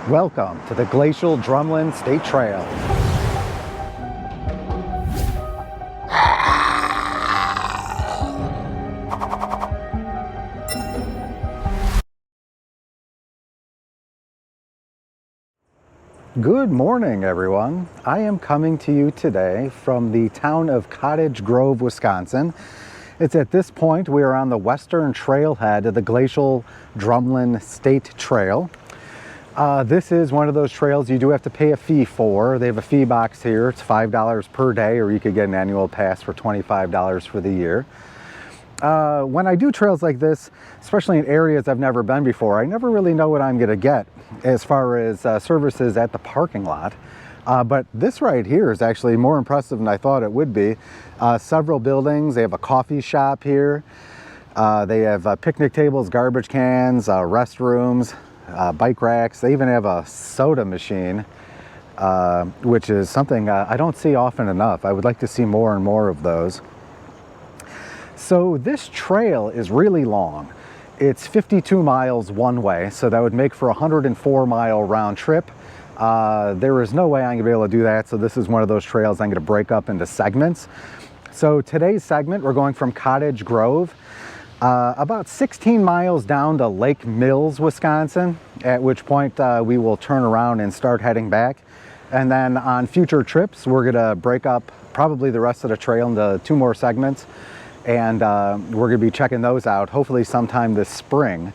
Welcome to the Glacial Drumlin State Trail. Good morning, everyone. I am coming to you today from the town of Cottage Grove, Wisconsin. It's at this point we are on the western trailhead of the Glacial Drumlin State Trail. This is one of those trails you do have to pay a fee for. They have a fee box here. It's $5 per day, or you could get an annual pass for $25 for the year. When I do trails like this, especially in areas I've never been before, I never really know what I'm going to get as far as services at the parking lot. But this right here is actually more impressive than I thought it would be. Several buildings. They have a coffee shop here. They have picnic tables, garbage cans, restrooms, bike racks. They even have a soda machine, which is something I don't see often enough. I would like to see more and more of those. So this trail is really long. It's 52 miles one way, so that would make for a 104-mile round trip. There is no way I'm gonna be able to do that, so this is one of those trails I'm gonna break up into segments. So today's segment, we're going from Cottage Grove about 16 miles down to Lake Mills, Wisconsin, at which point we will turn around and start heading back. And then on future trips, we're gonna break up probably the rest of the trail into 2 more segments. And we're gonna be checking those out hopefully sometime this spring.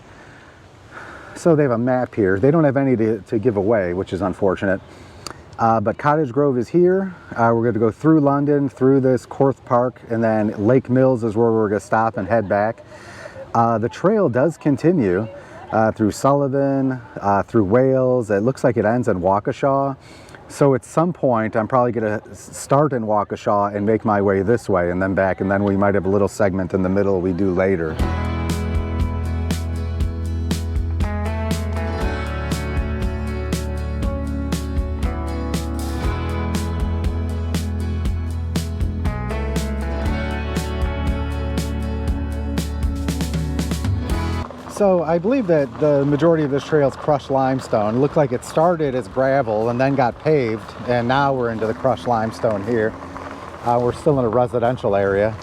So they have a map here. They don't have any to give away, which is unfortunate. But Cottage Grove is here. We're gonna go through London, through this Corth Park, and then Lake Mills is where we're gonna stop and head back. The trail does continue through Sullivan, through Wales. It looks like it ends in Waukesha. So at some point, I'm probably going to start in Waukesha and make my way this way and then back, and then we might have a little segment in the middle we do later. So I believe that the majority of this trail is crushed limestone. It looked like it started as gravel and then got paved, and now we're into the crushed limestone here. We're still in a residential area.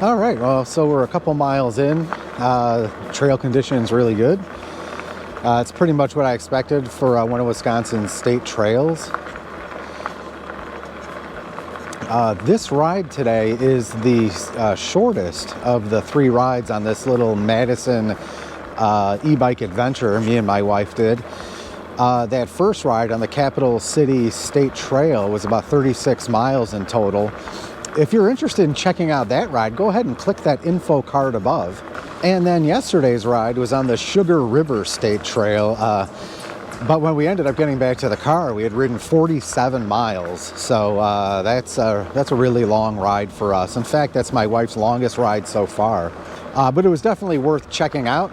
All right, well, so we're a couple miles in. Trail condition's really good. It's pretty much what I expected for one of Wisconsin's state trails. This ride today is the shortest of the 3 rides on this little Madison e-bike adventure me and my wife did. That first ride on the Capital City State Trail was about 36 miles in total. If you're interested in checking out that ride, go ahead and click that info card above. And then yesterday's ride was on the Sugar River State Trail. But when we ended up getting back to the car, we had ridden 47 miles. So that's a really long ride for us. In fact, that's my wife's longest ride so far. But it was definitely worth checking out.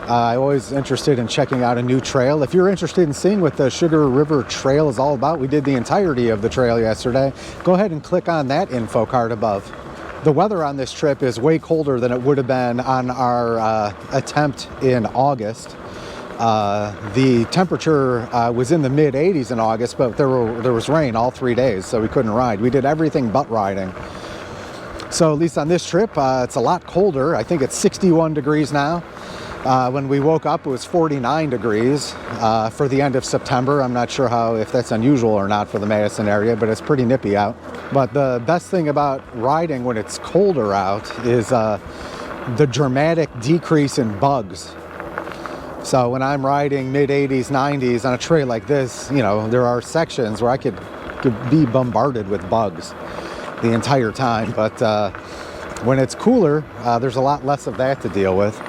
I'm always interested in checking out a new trail. If you're interested in seeing what the Sugar River Trail is all about, we did the entirety of the trail yesterday. Go ahead and click on that info card above. The weather on this trip is way colder than it would have been on our attempt in August. The temperature was in the mid 80s in August, but there was rain all 3 days, so we couldn't ride. We did everything but riding. So at least on this trip, it's a lot colder. I think it's 61 degrees now. When we woke up, it was 49 degrees for the end of September. I'm not sure if that's unusual or not for the Madison area, but it's pretty nippy out. But the best thing about riding when it's colder out is the dramatic decrease in bugs. So when I'm riding mid 80s, 90s on a trail like this, you know, there are sections where I could be bombarded with bugs the entire time. But when it's cooler, there's a lot less of that to deal with.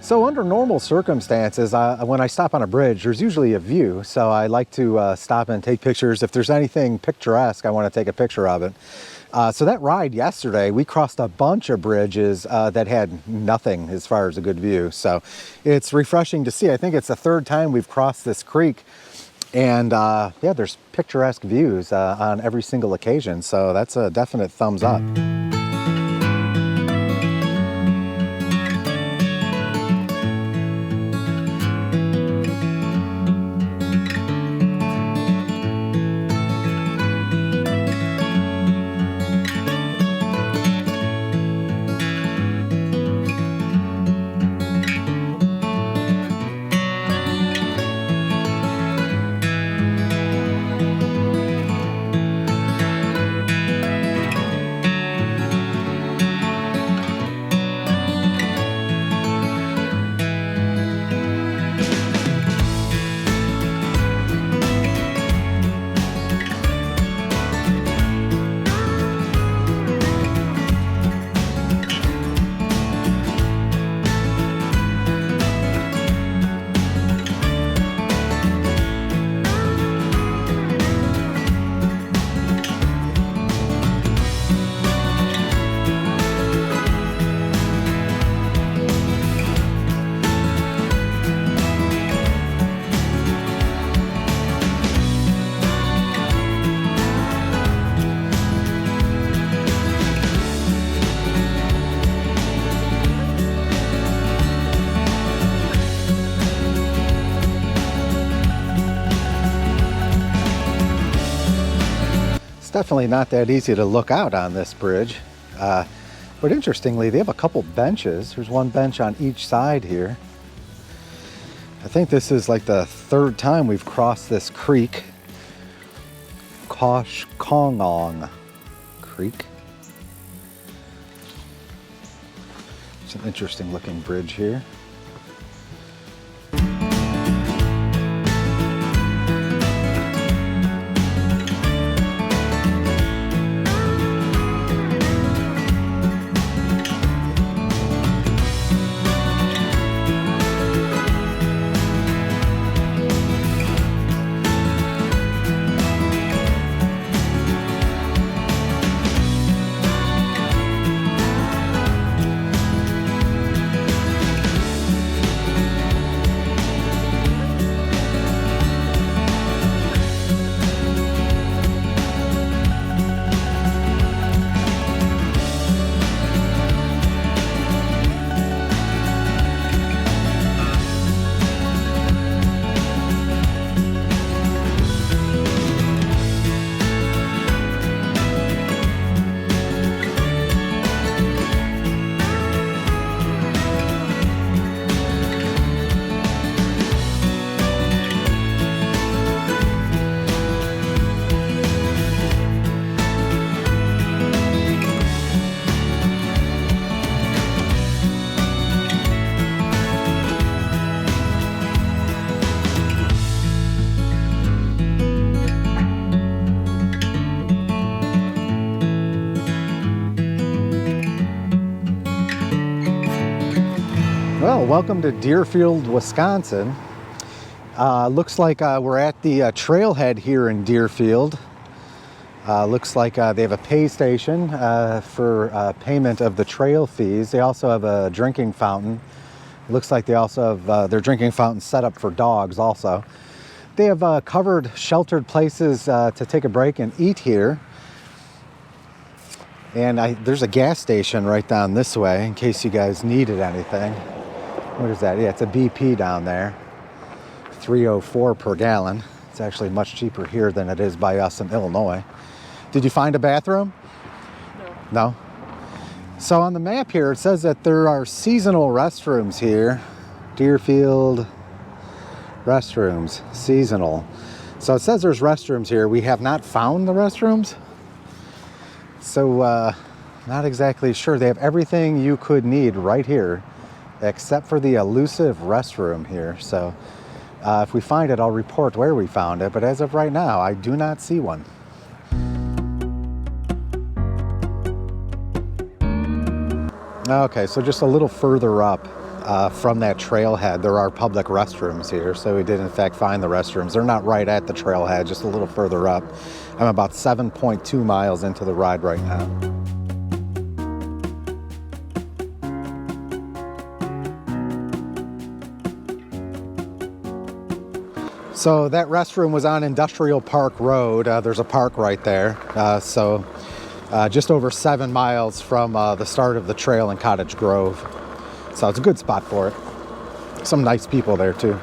So under normal circumstances, when I stop on a bridge, there's usually a view. So I like to stop and take pictures. If there's anything picturesque, I want to take a picture of it. So that ride yesterday, we crossed a bunch of bridges that had nothing as far as a good view. So it's refreshing to see. I think it's the third time we've crossed this creek. And yeah, there's picturesque views on every single occasion. So that's a definite thumbs up. Definitely not that easy to look out on this bridge, but interestingly they have a couple benches. There's one bench on each side here. I think this is like the third time we've crossed this creek, KOSHKONONG Creek. It's an interesting looking bridge here. Well, welcome to Deerfield, Wisconsin. Looks like we're at the trailhead here in Deerfield. Looks like they have a pay station for payment of the trail fees. They also have a drinking fountain. Looks like they also have their drinking fountain set up for dogs also. They have covered, sheltered places to take a break and eat here. And there's a gas station right down this way in case you guys needed anything. What is that? Yeah, it's a BP down there. 304 per gallon. It's actually much cheaper here than it is by us in Illinois. Did you find a bathroom? No. No? So on the map here, it says that there are seasonal restrooms here. Deerfield restrooms, seasonal. So it says there's restrooms here. We have not found the restrooms. So not exactly sure. They have everything you could need right here, except for the elusive restroom here. So if we find it, I'll report where we found it. But as of right now, I do not see one. Okay, so just a little further up from that trailhead, there are public restrooms here. So we did in fact find the restrooms. They're not right at the trailhead, just a little further up. I'm about 7.2 miles into the ride right now. So that restroom was on Industrial Park Road. There's a park right there. Just over 7 miles from the start of the trail in Cottage Grove. So it's a good spot for it. Some nice people there too.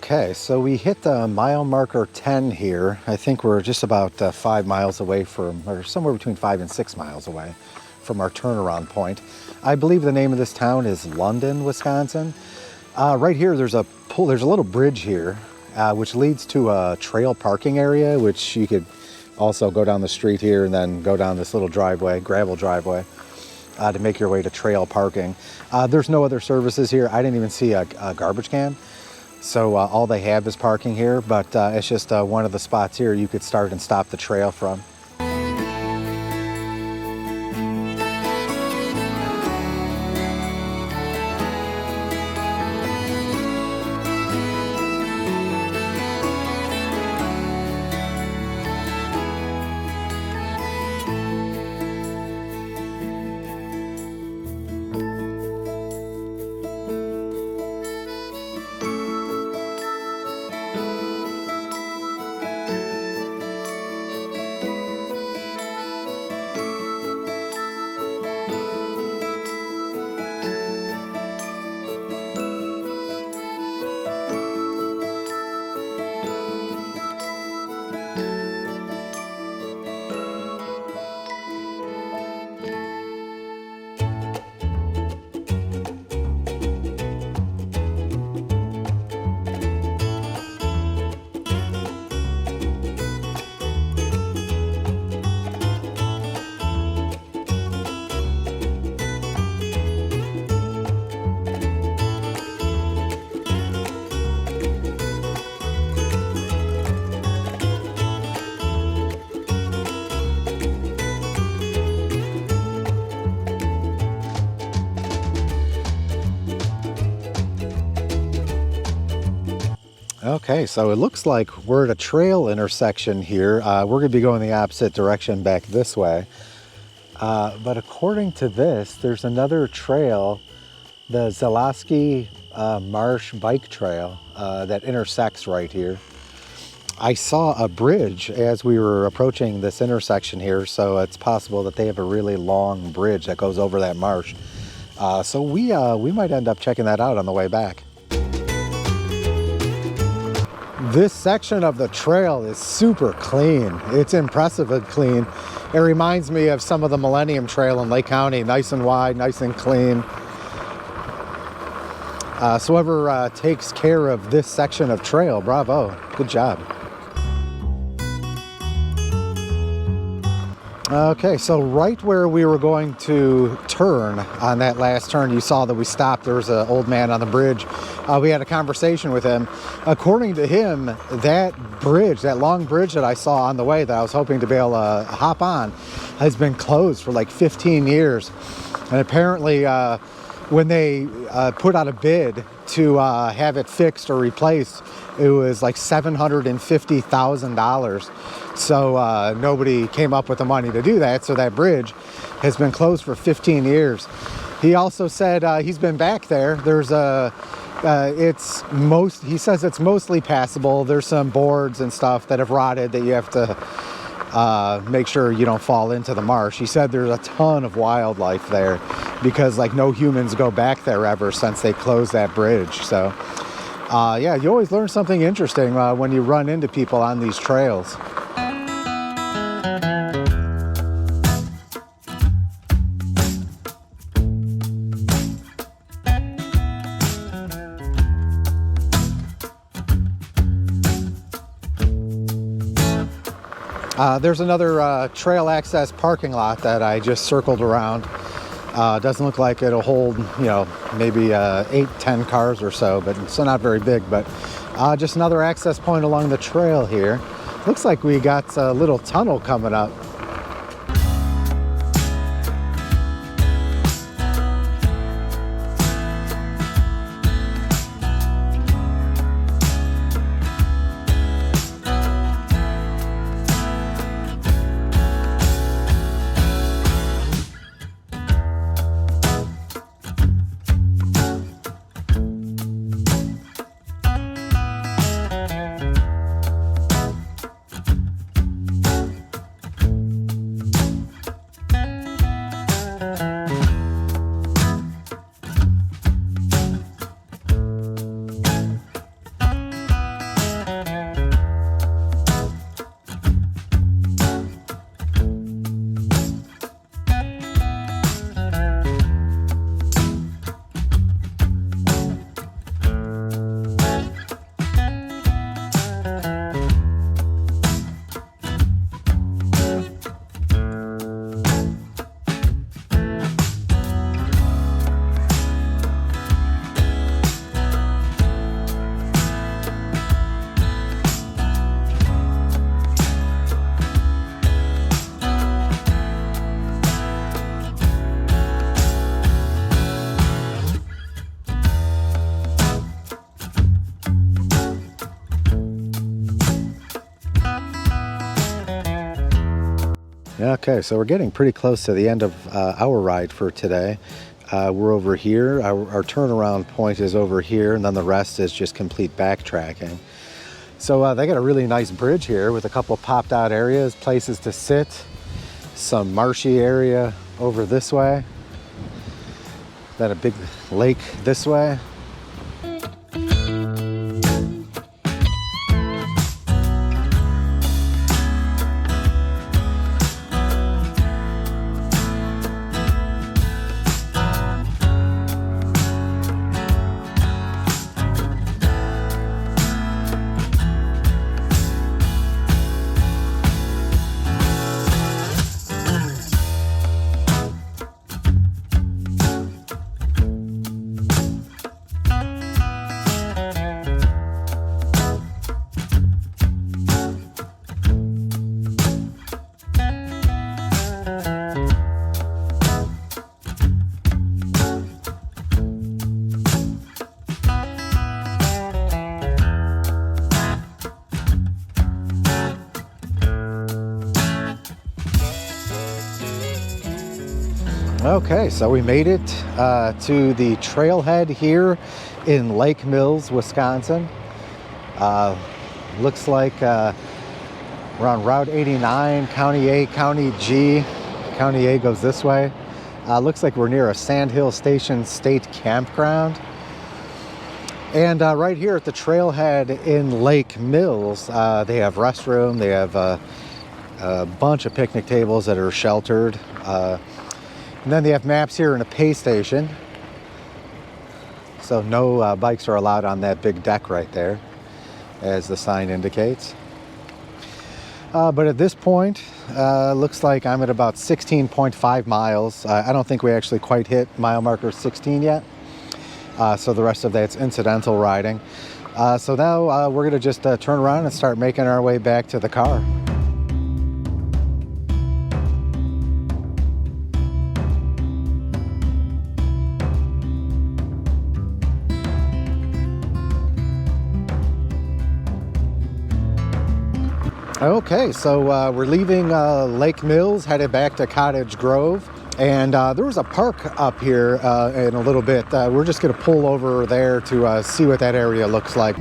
Okay, so we hit the mile marker 10 here. I think we're just about 5 miles away from, or somewhere between 5 and 6 miles away from our turnaround point. I believe the name of this town is London, Wisconsin. Right here, there's a little bridge here, which leads to a trail parking area, which you could also go down the street here and then go down this little driveway, gravel driveway, to make your way to trail parking. There's no other services here. I didn't even see a garbage can. So all they have is parking here, but it's just one of the spots here you could start and stop the trail from. Okay, so it looks like we're at a trail intersection here. We're going to be going the opposite direction back this way. But according to this, there's another trail, the ZELOSKI MARSH bike trail that intersects right here. I saw a bridge as we were approaching this intersection here, so it's possible that they have a really long bridge that goes over that marsh. So we might end up checking that out on the way back. This section of the trail is super clean. It's impressively clean. It reminds me of some of the Millennium Trail in Lake County, nice and wide, nice and clean. So whoever takes care of this section of trail, bravo, good job. Okay, so right where we were going to turn on that last turn, you saw that we stopped. There was an old man on the bridge. We had a conversation with him. According to him, that bridge, that long bridge that I saw on the way that I was hoping to be able to hop on, has been closed for like 15 years. And apparently when they put out a bid to have it fixed or replaced, it was like $750,000. So nobody came up with the money to do that. So that bridge has been closed for 15 years. He also said he's been back there. There's a, he says it's mostly passable. There's some boards and stuff that have rotted that you have to make sure you don't fall into the marsh. He said there's a ton of wildlife there because like no humans go back there ever since they closed that bridge. So yeah, you always learn something interesting when you run into people on these trails. There's another trail access parking lot that I just circled around. Doesn't look like it'll hold, you know, maybe 8-10 cars or so, but it's not very big. But just another access point along the trail here. Looks like we got a little tunnel coming up. Okay, so we're getting pretty close to the end of our ride for today. We're over here. Our turnaround point is over here, and then the rest is just complete backtracking. So they got a really nice bridge here with a couple popped out areas, places to sit, some marshy area over this way, then a big lake this way. Okay, so we made it to the trailhead here in Lake Mills, Wisconsin. Looks like we're on Route 89, County A, County G. County A goes this way. Looks like we're near a Sandhill Station State Campground. And right here at the trailhead in Lake Mills, they have restroom, they have a bunch of picnic tables that are sheltered. And then they have maps here and a pay station. So no bikes are allowed on that big deck right there, as the sign indicates. But at this point, looks like I'm at about 16.5 miles. I don't think we actually quite hit mile marker 16 yet. So the rest of that's incidental riding. So now we're gonna just turn around and start making our way back to the car. Okay, so we're leaving Lake Mills, headed back to Cottage Grove, and there was a park up here in a little bit. We're just going to pull over there to see what that area looks like.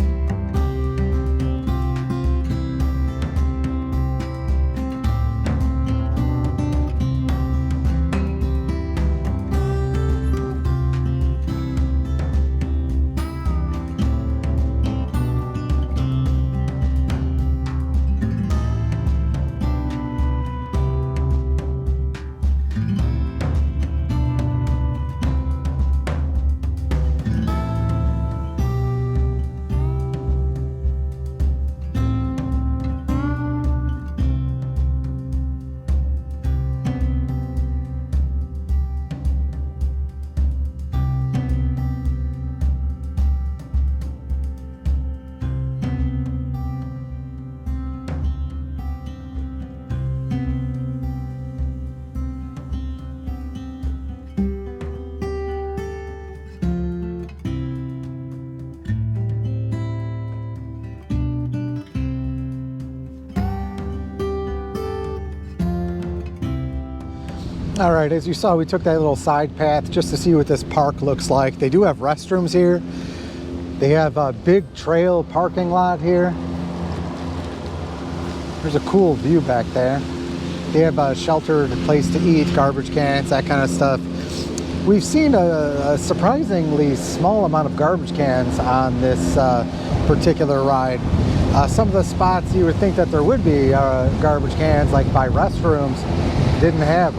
All right, as you saw, we took that little side path just to see what this park looks like. They do have restrooms here. They have a big trail parking lot here. There's a cool view back there. They have a sheltered place to eat, garbage cans, that kind of stuff. We've seen a surprisingly small amount of garbage cans on this particular ride. Some of the spots you would think that there would be garbage cans, like by restrooms, didn't have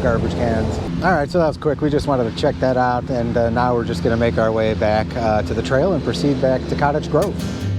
garbage cans. All right, so that was quick. We just wanted to check that out, and now we're just going to make our way back to the trail and proceed back to Cottage Grove.